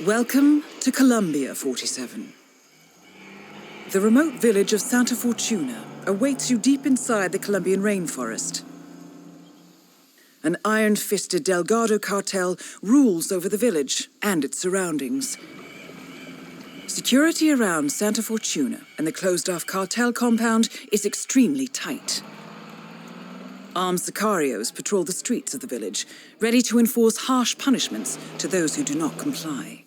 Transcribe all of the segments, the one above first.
Welcome to Colombia, 47. The remote village of Santa Fortuna awaits you deep inside the Colombian rainforest. An iron-fisted Delgado cartel rules over the village and its surroundings. Security around Santa Fortuna and the closed-off cartel compound is extremely tight. Armed sicarios patrol the streets of the village, ready to enforce harsh punishments to those who do not comply.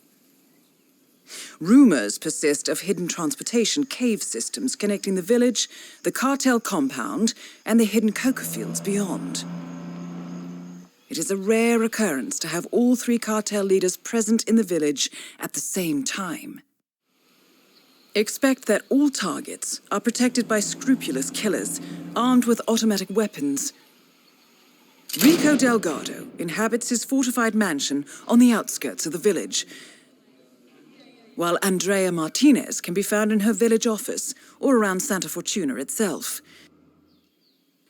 Rumors persist of hidden transportation cave systems connecting the village, the cartel compound, and the hidden coca fields beyond. It is a rare occurrence to have all three cartel leaders present in the village at the same time. Expect that all targets are protected by scrupulous killers, armed with automatic weapons. Rico Delgado inhabits his fortified mansion on the outskirts of the village, while Andrea Martinez can be found in her village office or around Santa Fortuna itself.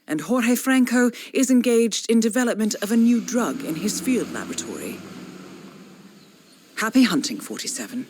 And Jorge Franco is engaged in development of a new drug in his field laboratory. Happy hunting, 47.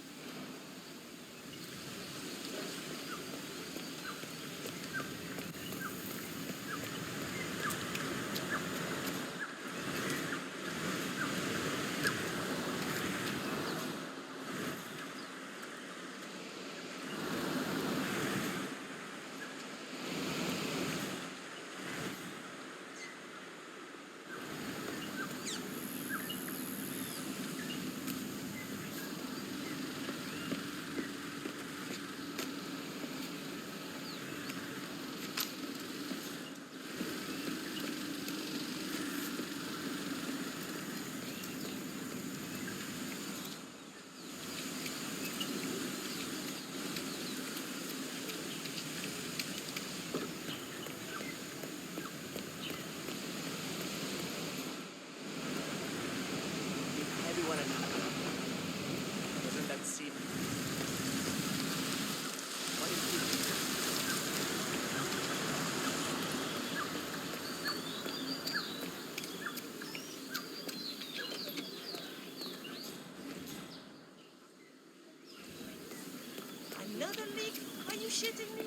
Another leak? Are you shitting me?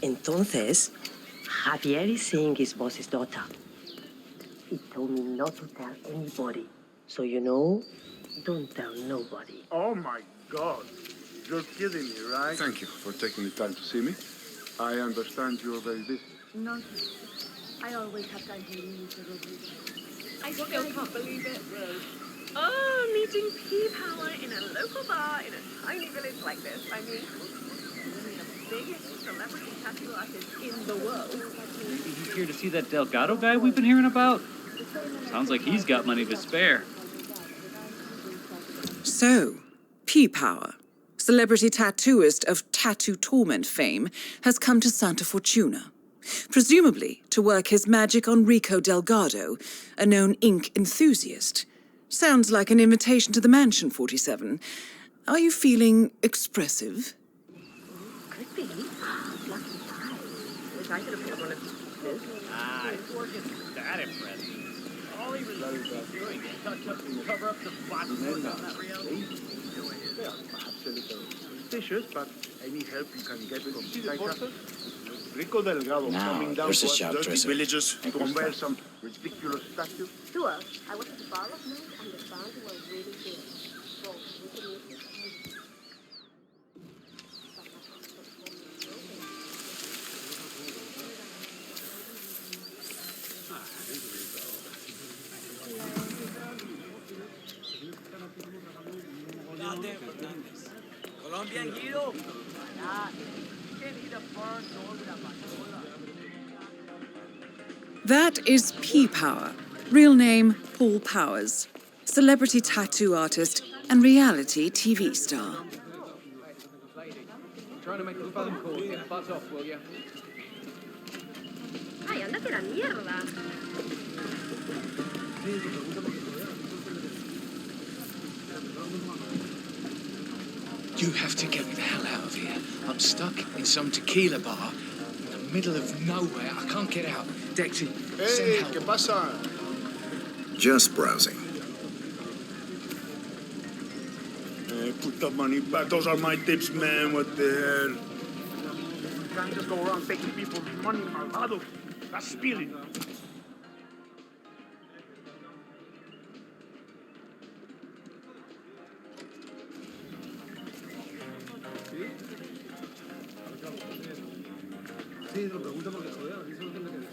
Entonces, Javier is seeing his boss's daughter. He told me not to tell anybody. So you know, don't tell nobody. Oh my God. You're kidding me, right? Thank you for taking the time to see me. I understand you're very busy. No, I always have time to leave the room. I still can't believe it, Rose. Oh, meeting P-Power in a local bar in a tiny village like this. I mean, the biggest celebrity tattoo artist in the world. Maybe he's here to see that Delgado guy we've been hearing about? Sounds like he's got money to spare. So, P-Power, celebrity tattooist of Tattoo Torment fame, has come to Santa Fortuna, presumably to work his magic on Rico Delgado, a known ink enthusiast. Sounds like an invitation to the mansion, 47. Are you feeling expressive? Could be. Lucky time. Wish I could have pulled one of these. Ah, his work isn't that impressive. All he was doing is touch up and cover up the spots on that reality. They are perhaps a little suspicious, but any help you can get from Psycho. Rico Delgado coming down there's to a us shop dirty dresser. villagers to unveil some ridiculous statue. Sure, I was at the bar last night and the band was really good. So, we can use it. Colombian hero. That is P-Power, real name Paul Powers, celebrity tattoo artist and reality TV star. Trying to make the phone call. Get butts off, will you? Ay, ándate la mierda. You have to get me the hell out of here. I'm stuck in some tequila bar in the middle of nowhere. I can't get out. Dexy, send Hey, help. ¿qué pasa? Just browsing. Hey, put the money back. Those are my tips, man. What the hell? You can't just go around taking people's money, malvado. That's stealing. Sí, lo pregunto porque, joder, aquí solo tiene que decir.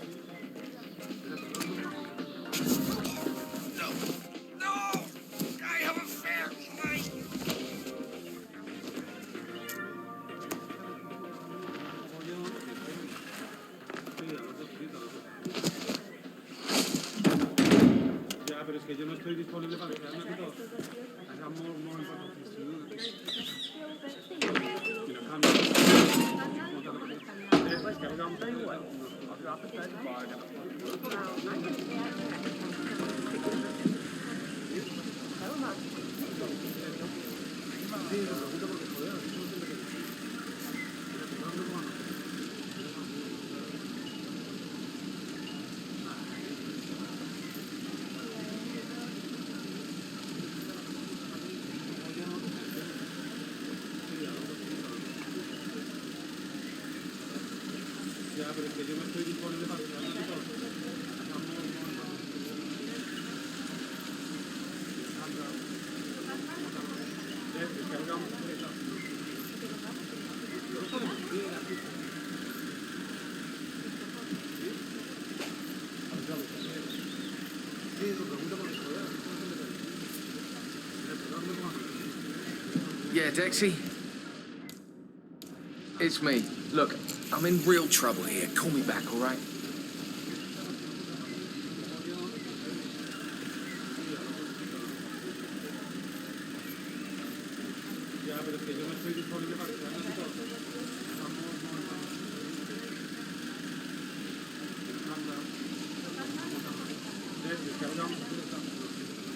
Ya, pero es que yo no estoy disponible para quedarme aquí todo. Hagamos un momento. Mira, ya, pero es que yo no estoy disponible para quedarme aquí todo. Yeah, Dexy? It's me. Look, I'm in real trouble here. Call me back, all right? Ya, pero es que yo no estoy disponible para quedarme aquí todo.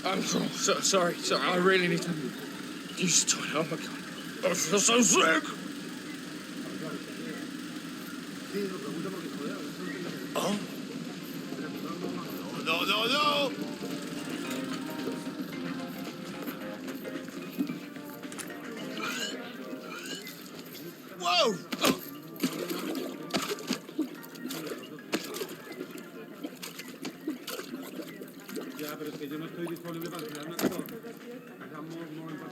I'm sorry. I really need to use the toilet. Oh my god. I feel so sick. Oh? No. Whoa! Ya, pero es que yo no estoy disponible para quedarme aquí todo. Hagamos un momento.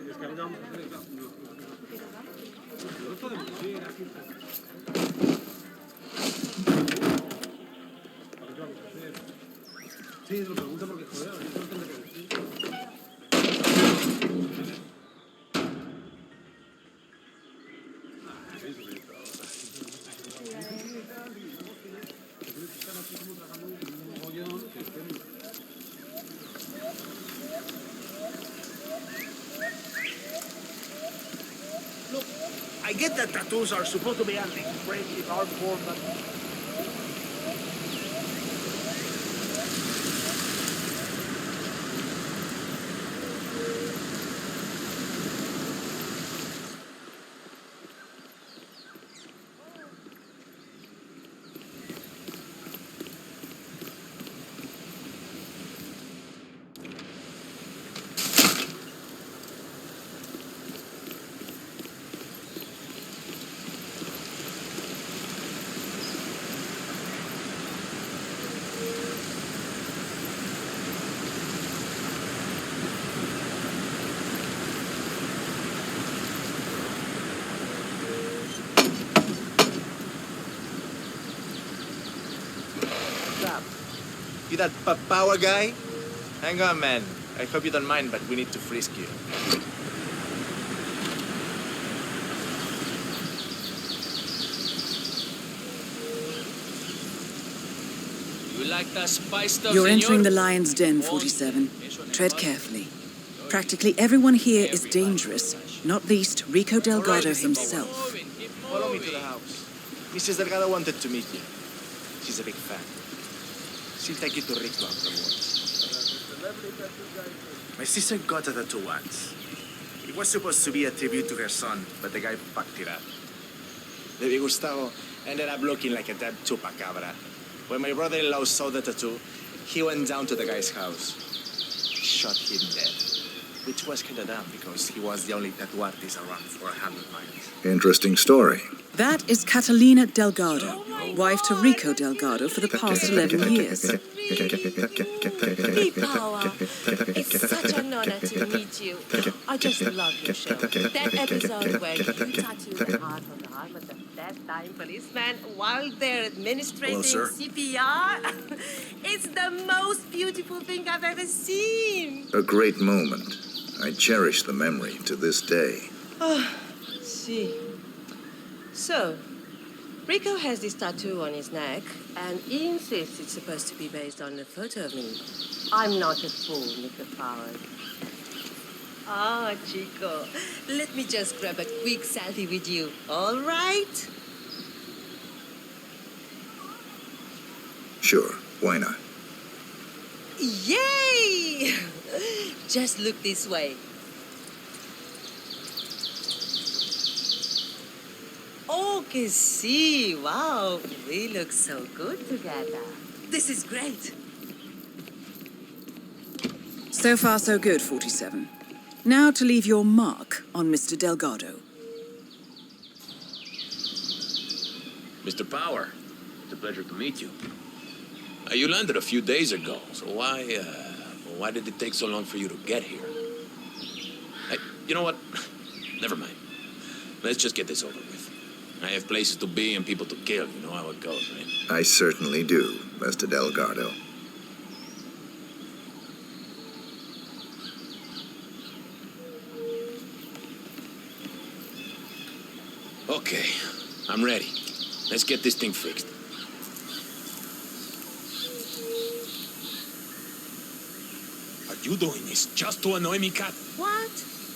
Descargamos. No podemos ir aquí. Sí, lo pregunto porque, joder, a mí solo tendré que decir. Look, I get that tattoos are supposed to be anti-expressive, art form, but... You that power guy? Hang on, man. I hope you don't mind, but we need to frisk you. You like that spice stuff, You're senor? entering the lion's den, 47. Tread carefully. Practically everyone here is dangerous, not least Rico Delgado himself. Follow me to the house. Mrs. Delgado wanted to meet you. She's a big fan. She'll take you to Rico afterwards. My sister got a tattoo once. It was supposed to be a tribute to her son, but the guy fucked it up. Baby Gustavo ended up looking like a dead chupacabra. When my brother-in-law saw the tattoo, he went down to the guy's house, shot him dead. Which was kind of dumb because he was the only tattoo artist around for 100 miles. Interesting story. That is Catalina Delgado, wife to Rico Delgado for the past 11 years. Power. It's such an honor to meet you. I just love your show. That episode where you tattoo the heart on the arm of the dead-dying policeman while they're administrating Hello, sir. CPR. It's the most beautiful thing I've ever seen. A great moment. I cherish the memory to this day. See. So, Rico has this tattoo on his neck, and he insists it's supposed to be based on a photo of me. I'm not a fool, Mr. Powers. Ah, Chico, let me just grab a quick selfie with you, all right? Sure, why not? Yay! Just look this way. Oh, que sí. Wow, we look so good together. This is great. So far, so good, 47. Now to leave your mark on Mr. Delgado. Mr. Power, it's a pleasure to meet you. You landed a few days ago, so why did it take so long for you to get here? Hey, you know what? Never mind. Let's just get this over with. I have places to be and people to kill. You know how it goes, right? I certainly do, Mr. Delgado. Okay, I'm ready. Let's get this thing fixed. Are you doing this just to annoy me, Cat? What?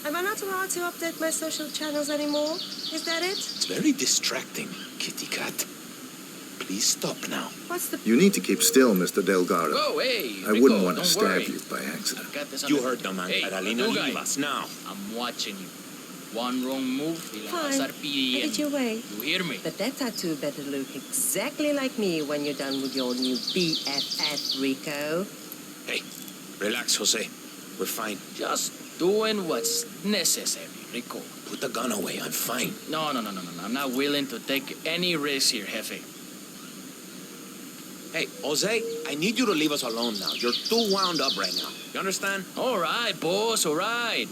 Am I not allowed to update my social channels anymore? Is that it? It's very distracting, kitty cat. Please stop now. What's the... You need to keep still, Mr. Delgado. Oh, hey, I Rico, wouldn't want to don't stab worry. you by accident. I've got this You under- heard the man. Hey, Carolina, you guys. leave us now. I'm watching you. One wrong move, y la vas a Fine. estar pidiendo. Get your way. You hear me? But that tattoo better look exactly like me when you're done with your new BFF, Rico. Hey, relax, Jose. We're fine. Just doing what's necessary, Rico. Put the gun away. I'm fine. No. I'm not willing to take any risk here, Jefe. Hey, Jose, I need you to leave us alone now. You're too wound up right now. You understand? All right, boss, all right.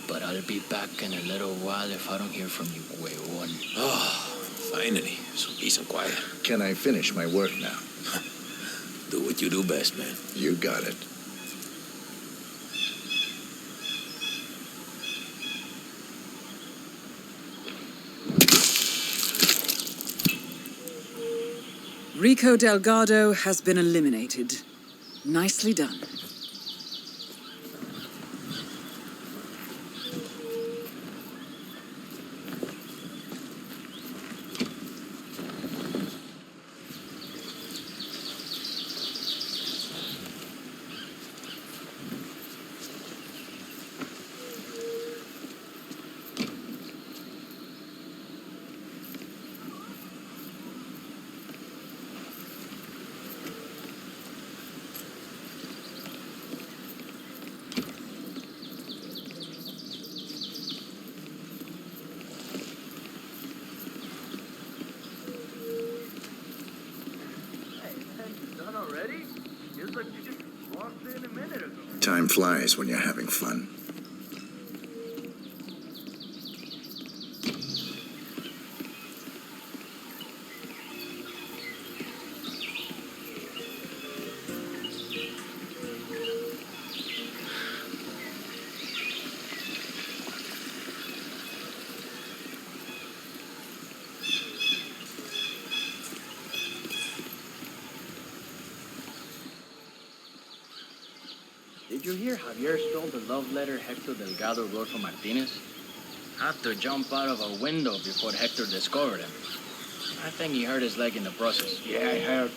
But I'll be back in a little while if I don't hear from you, huevón. Oh, finally. Some peace and quiet. Can I finish my work now? Do what you do best, man. You got it. Rico Delgado has been eliminated. Nicely done. Done already? Feels like you just walked in a minute ago. Time flies when you're having fun. Did you hear Javier stole the love letter Hector Delgado wrote for Martinez? Had to jump out of a window before Hector discovered him. I think he hurt his leg in the process. Yeah, I heard.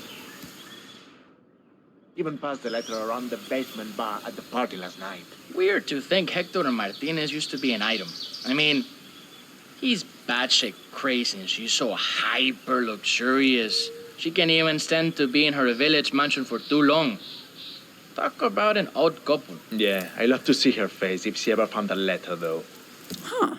Even passed the letter around the basement bar at the party last night. Weird to think Hector Martinez used to be an item. I mean, he's batshit crazy and she's so hyper luxurious. She can't even stand to be in her village mansion for too long. Talk about an odd couple. Yeah, I love to see her face if she ever found the letter, though. Huh.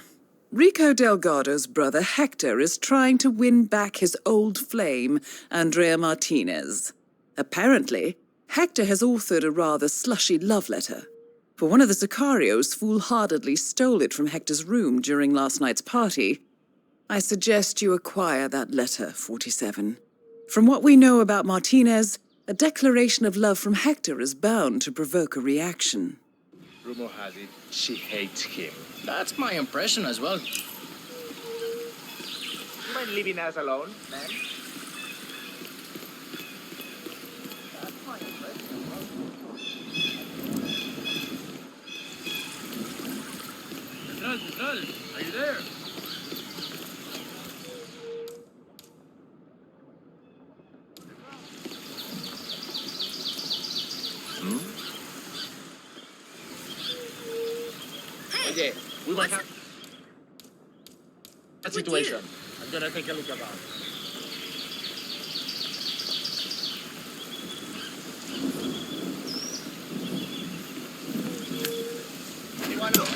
Rico Delgado's brother Hector is trying to win back his old flame, Andrea Martinez. Apparently, Hector has authored a rather slushy love letter. For one of the Sicarios foolhardily stole it from Hector's room during last night's party. I suggest you acquire that letter, 47. From what we know about Martinez, a declaration of love from Hector is bound to provoke a reaction. Rumor has it, she hates him. That's my impression as well. You mind leaving us alone, man? That's my impression as well. Central, are you there? Oye, we might have a situation. I'm gonna take a look around. Anyone else?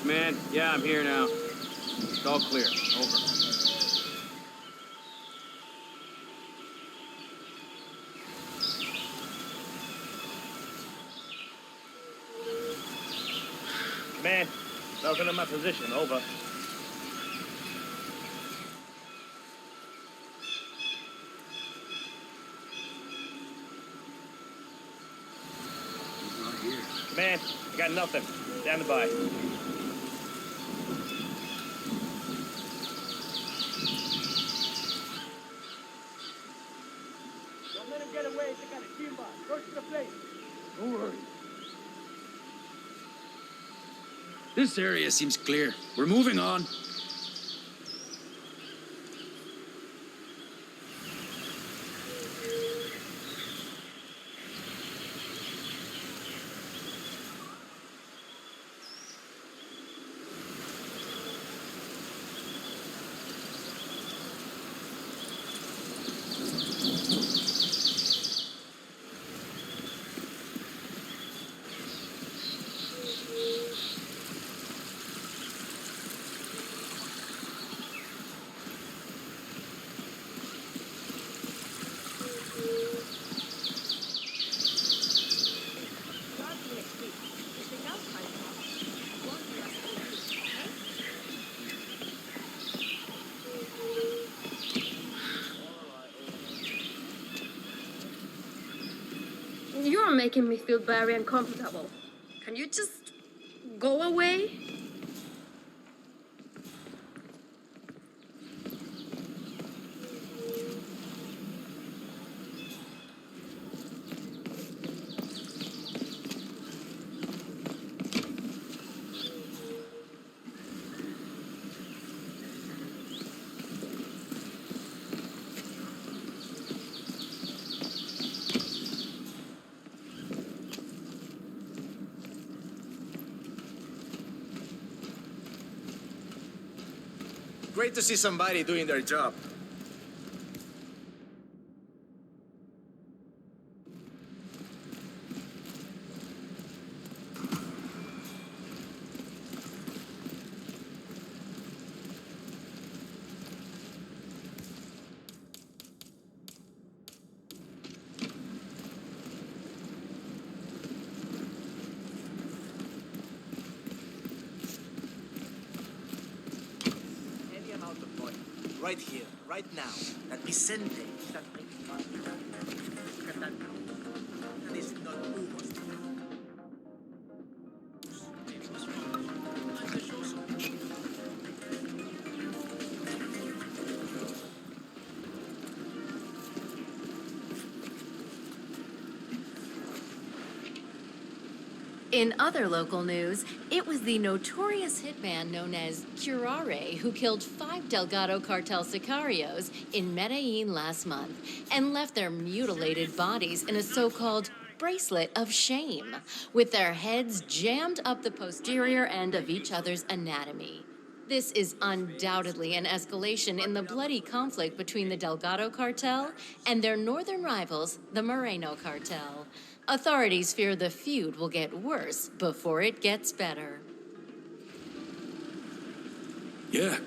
Man, yeah, I'm here now. It's all clear. Over. Man, talking to my position, over. Man, I got nothing. Stand by. Don't let him get away. They got a team box. Go to the place. Don't worry. This area seems clear. We're moving on. You're making me feel very uncomfortable. Can you just go away? Great to see somebody doing their job. Right here, right now, that Vicente, that is not Hugo's. In other local news, it was the notorious hitman known as Curare who killed 5 Delgado cartel sicarios in Medellin last month and left their mutilated bodies in a so-called bracelet of shame, with their heads jammed up the posterior end of each other's anatomy. This is undoubtedly an escalation in the bloody conflict between the Delgado cartel and their northern rivals, the Moreno cartel. Authorities fear the feud will get worse before it gets better. Yeah,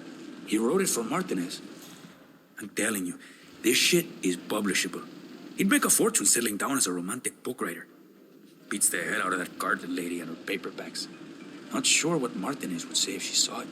he wrote it for Martinez. I'm telling you, this shit is publishable. He'd make a fortune settling down as a romantic book writer. Beats the hell out of that garden lady and her paperbacks. Not sure what Martinez would say if she saw it.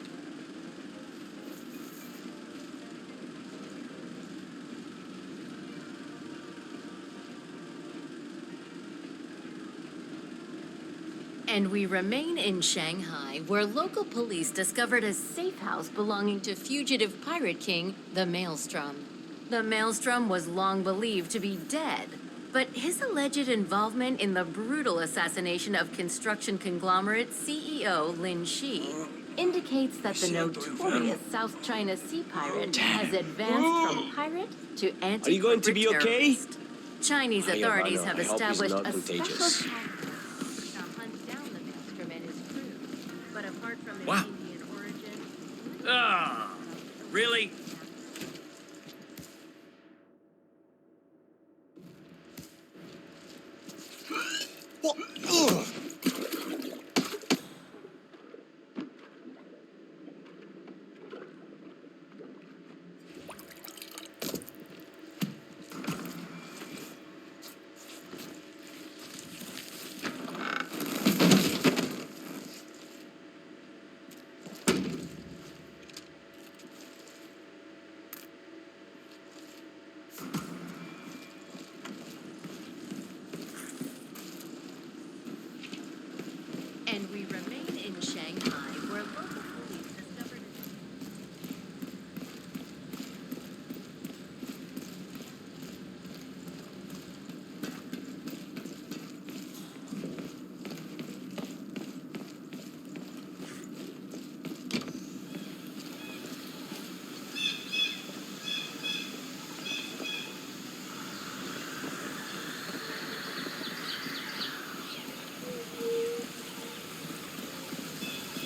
And we remain in Shanghai, where local police discovered a safe house belonging to fugitive pirate king, the Maelstrom. The Maelstrom was long believed to be dead, but his alleged involvement in the brutal assassination of construction conglomerate CEO Lin Shi indicates that the notorious South China Sea pirate has advanced from pirate to anti-corporate Are you going to be okay? terrorist. Chinese authorities have established a special task force to hunt down the Maelstrom and his crew. But apart from its Wow. Indian origin, Ah, really? and we remain in Shanghai, where local police discovered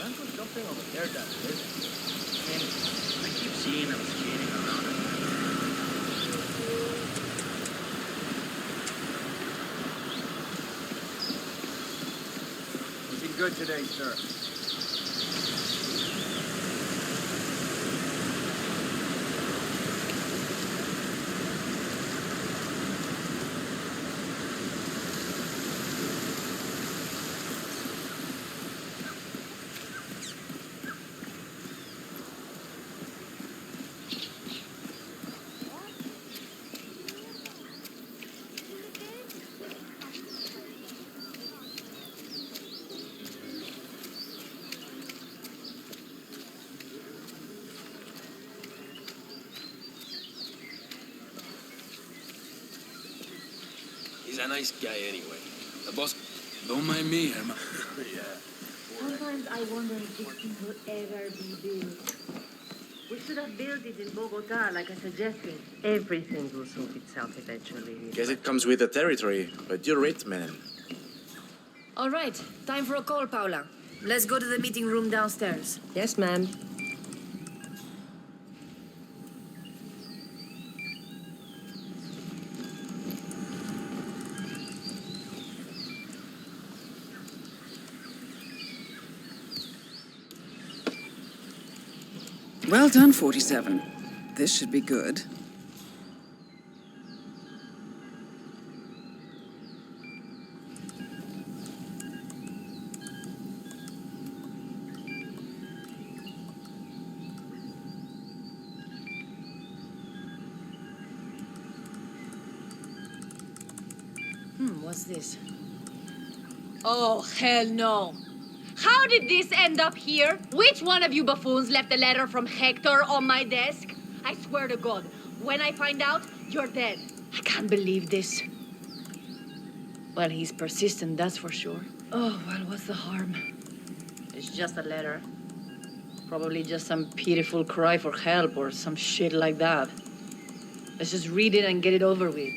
There's something over there that isn't. I keep seeing them skating around it. Looking good today, sir. He's a nice guy anyway. The boss. Don't mind me, Herman. Yeah. Sometimes I wonder if this thing will ever be built. We should have built it in Bogota, like I suggested. Everything will sort itself eventually. Guess it comes with the territory, but you're it, man. All right, time for a call, Paula. Let's go to the meeting room downstairs. Yes, ma'am. Well done, 47. This should be good. What's this? Oh, hell no. How did this end up here? Which one of you buffoons left a letter from Hector on my desk? I swear to God, when I find out, you're dead. I can't believe this. Well, he's persistent, that's for sure. Oh, well, what's the harm? It's just a letter. Probably just some pitiful cry for help or some shit like that. Let's just read it and get it over with.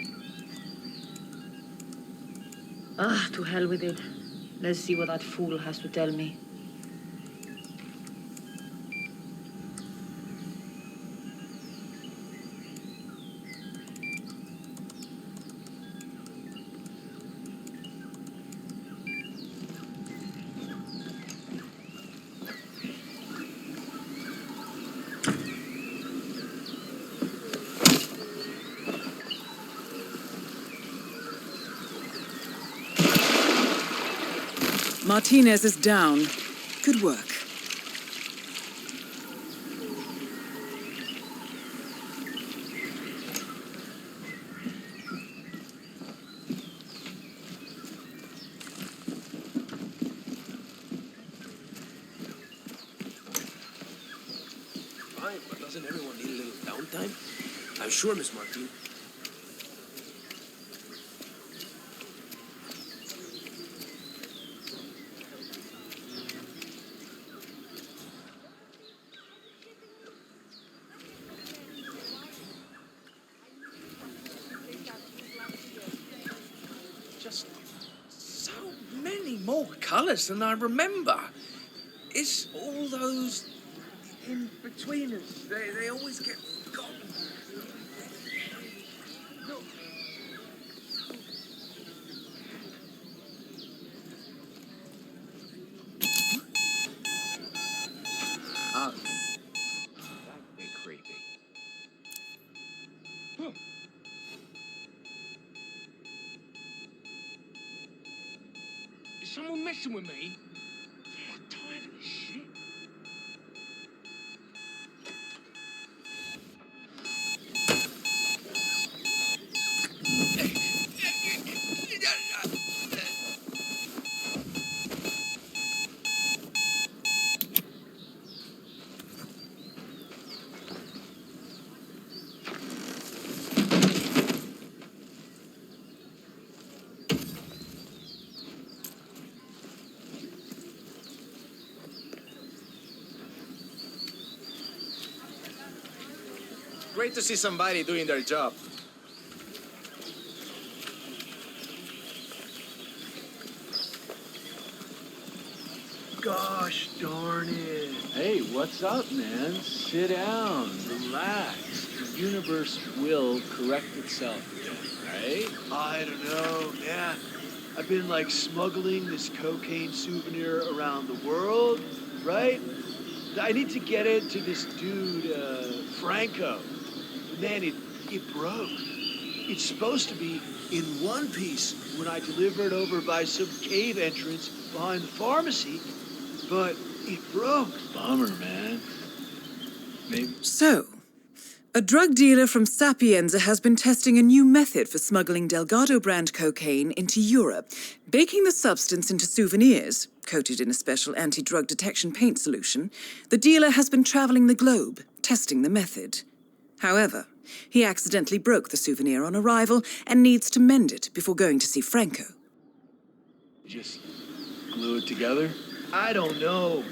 Ah, to hell with it. Let's see what that fool has to tell me. Martinez is down. Good work. Fine, but doesn't everyone need a little downtime? I'm sure, Miss Martin. Just so many more colours than I remember. It's all those in-betweeners. They always get forgotten. That'd be creepy. Is someone messing with me? I'm tired of this shit. Great to see somebody doing their job. Gosh darn it. Hey, what's up, man? Sit down, relax. The universe will correct itself again, right? I don't know, man. I've been like smuggling this cocaine souvenir around the world, right? I need to get it to this dude, Franco. Man, it broke. It's supposed to be in one piece when I deliver it over by some cave entrance behind the pharmacy, but it broke. Bummer, man. Maybe. So, a drug dealer from Sapienza has been testing a new method for smuggling Delgado brand cocaine into Europe, baking the substance into souvenirs, coated in a special anti-drug detection paint solution. The dealer has been traveling the globe, testing the method. However, he accidentally broke the souvenir on arrival and needs to mend it before going to see Franco. Just glue it together? I don't know.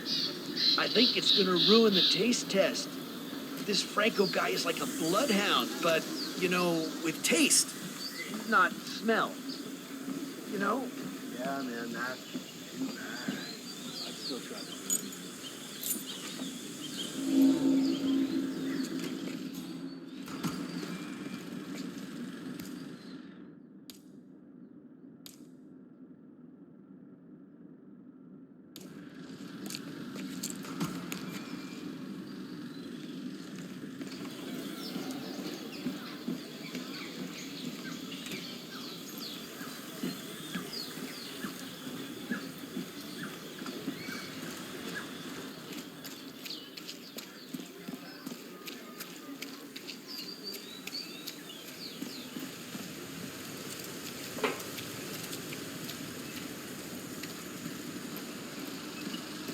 I think it's gonna ruin the taste test. This Franco guy is like a bloodhound, but, you know, with taste, not smell. You know? Yeah, man, that's too bad. I'd still try to do it.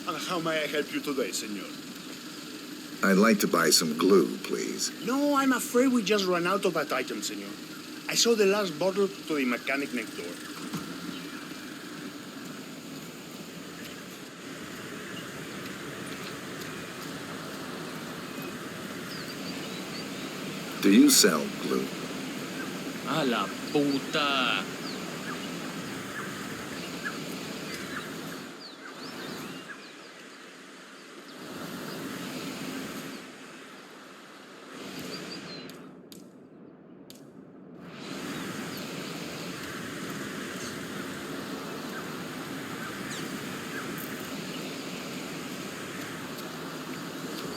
And how may I help you today, senor? I'd like to buy some glue, please. No, I'm afraid we just ran out of that item, senor. I saw the last bottle to the mechanic next door. Do you sell glue? A la puta.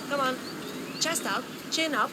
Come on. Chest out, chin up.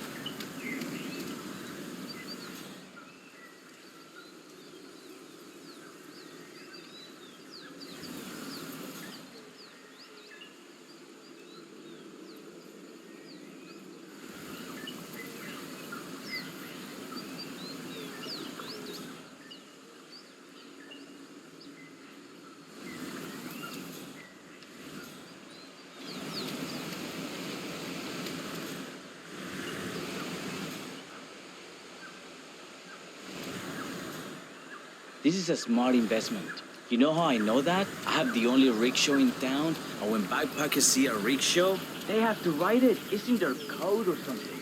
This is a smart investment. You know how I know that? I have the only rickshaw in town, and when backpackers see a rickshaw, they have to ride it. It's in their code or something.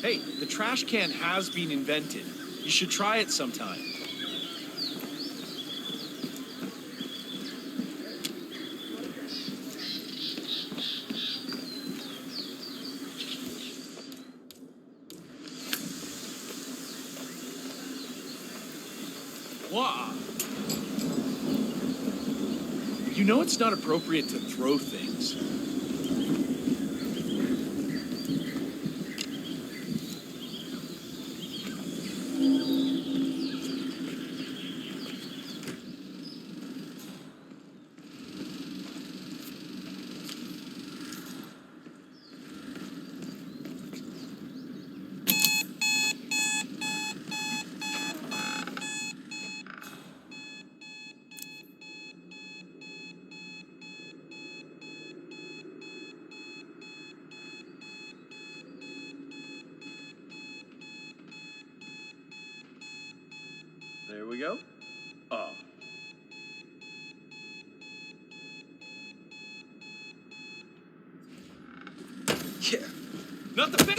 Hey, the trash can has been invented. You should try it sometime. Wow. You know it's not appropriate to throw things. There we go. Oh. Yeah. Not the big.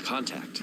Contact.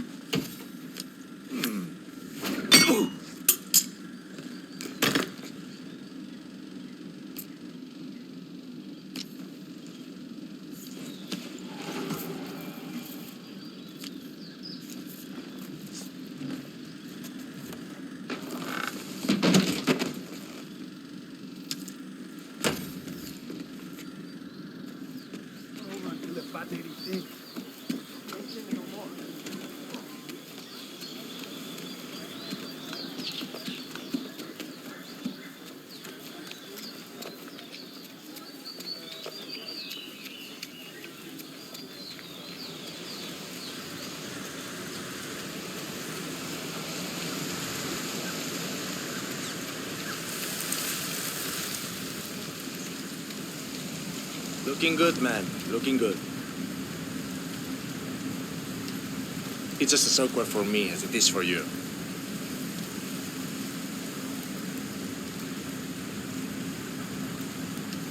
Looking good, man. Looking good. It's just as awkward for me as it is for you.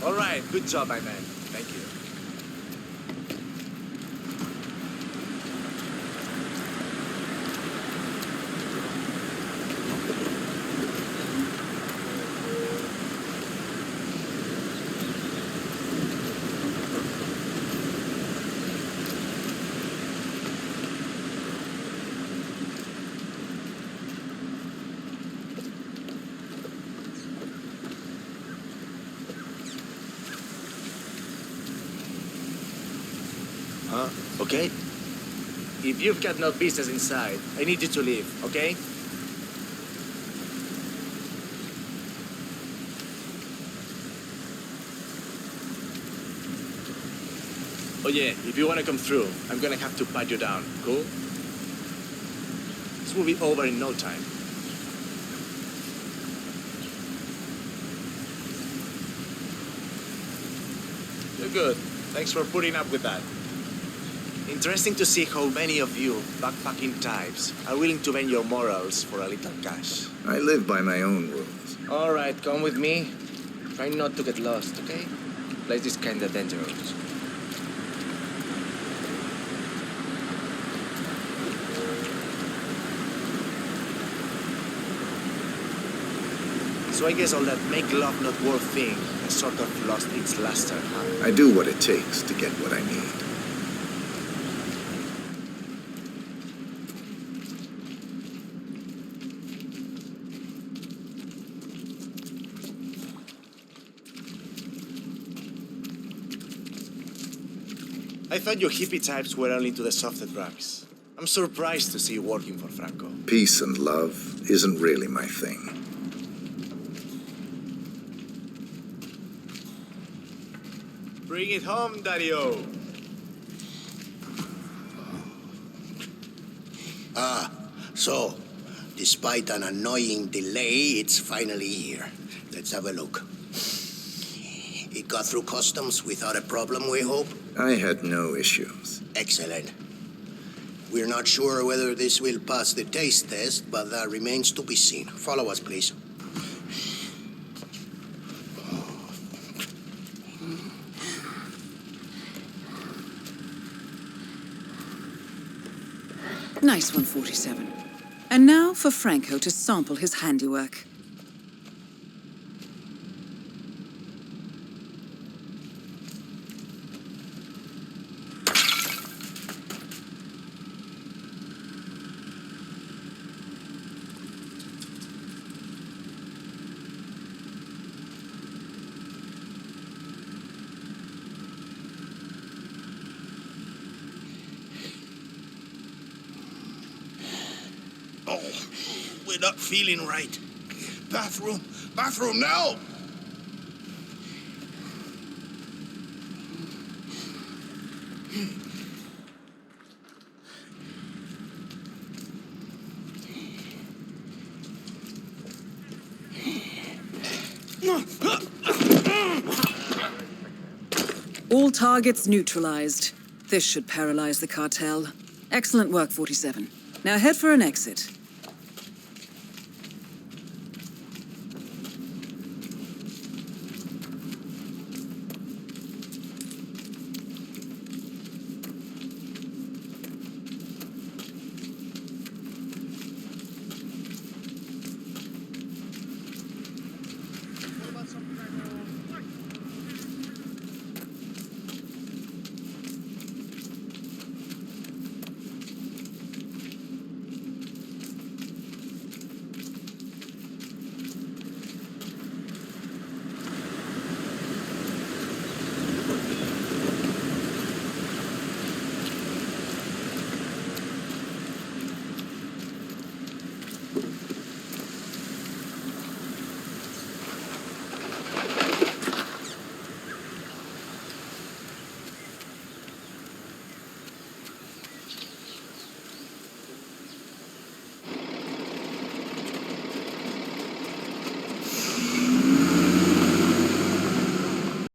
All right, good job, my man. Thank you. Huh? Okay? If you've got no business inside, I need you to leave, okay? Oh yeah, if you want to come through, I'm gonna have to pat you down, cool? This will be over in no time. You're good. Thanks for putting up with that. Interesting to see how many of you backpacking types are willing to bend your morals for a little cash. I live by my own rules. All right, come with me. Try not to get lost, okay? Place is kinda dangerous. So I guess all that make love not worth thing has sort of lost its luster, huh? I do what it takes to get what I need. I thought you hippie types were only into the softer drugs. I'm surprised to see you working for Franco. Peace and love isn't really my thing. Bring it home, Daddy-O. So, despite an annoying delay, it's finally here. Let's have a look. It got through customs without a problem, we hope? I had no issues. Excellent. We're not sure whether this will pass the taste test, but that remains to be seen. Follow us, please. Nice one, 47. And now for Franco to sample his handiwork. We're not feeling right. Bathroom! Bathroom now! All targets neutralized. This should paralyze the cartel. Excellent work, 47. Now head for an exit.